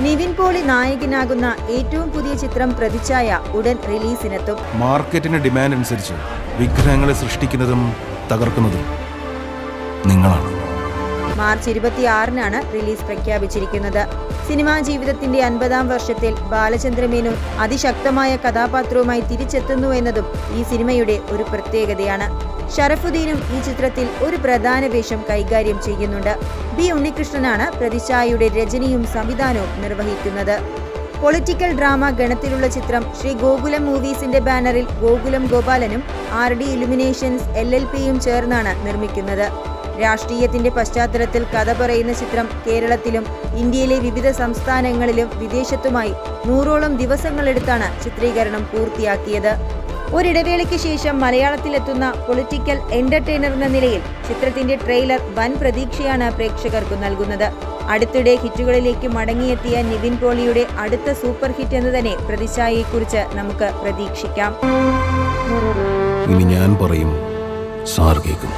നിവിൻ പോളി നായകനാകുന്ന ഏറ്റവും പുതിയ ചിത്രം പ്രതിച്ഛായ ഉടൻ റിലീസിനെത്തും. മാർക്കറ്റിന് ഡിമാൻഡ് അനുസരിച്ച് വിഗ്രഹങ്ങളെ സൃഷ്ടിക്കുന്നതും തകർക്കുന്നതും നിങ്ങളാണ്. മാർച്ച് 26-നാണ് റിലീസ് പ്രഖ്യാപിച്ചിരിക്കുന്നത്. സിനിമാ ജീവിതത്തിന്റെ 50-ാം വർഷത്തിൽ ബാലചന്ദ്രമേനോൻ അതിശക്തമായ കഥാപാത്രവുമായി തിരിച്ചെത്തുന്നു എന്നതും ഈ സിനിമയുടെ ഒരു പ്രത്യേകതയാണ്. ഷറഫുദ്ദീനും ഈ ചിത്രത്തിൽ ഒരു പ്രധാന വേഷം കൈകാര്യം ചെയ്യുന്നുണ്ട്. ബി ഉണ്ണികൃഷ്ണനാണ് പ്രതിച്ഛായയുടെ രചനയും സംവിധാനവും നിർവഹിക്കുന്നത്. പൊളിറ്റിക്കൽ ഡ്രാമ ഗണത്തിലുള്ള ചിത്രം ശ്രീ ഗോകുലം മൂവീസിന്റെ ബാനറിൽ ഗോകുലം ഗോപാലനും RD ഇലുമിനേഷൻസ് LLPയും ചേർന്നാണ് നിർമ്മിക്കുന്നത്. രാഷ്ട്രീയത്തിന്റെ പശ്ചാത്തലത്തിൽ കഥ പറയുന്ന ചിത്രം കേരളത്തിലും ഇന്ത്യയിലെ വിവിധ സംസ്ഥാനങ്ങളിലും വിദേശത്തുമായി 100ഓളം ദിവസങ്ങളെടുത്താണ് ചിത്രീകരണം പൂർത്തിയാക്കിയത്. ഒരിടവേളയ്ക്ക് ശേഷം മലയാളത്തിലെത്തുന്ന പൊളിറ്റിക്കൽ എന്റർടൈനർ എന്ന നിലയിൽ ചിത്രത്തിന്റെ ട്രെയിലർ വൻ പ്രതീക്ഷയാണ് പ്രേക്ഷകർക്ക് നൽകുന്നത്. അടുത്തിടെ ഹിറ്റുകളിലേക്ക് മടങ്ങിയെത്തിയ നിവിൻ പോളിയുടെ അടുത്ത സൂപ്പർ ഹിറ്റ് എന്ന് തന്നെ പ്രതിച്ഛായയെക്കുറിച്ച് നമുക്ക് പ്രതീക്ഷിക്കാം. ഇനി ഞാൻ പറയും, സാർ കേൾക്കും.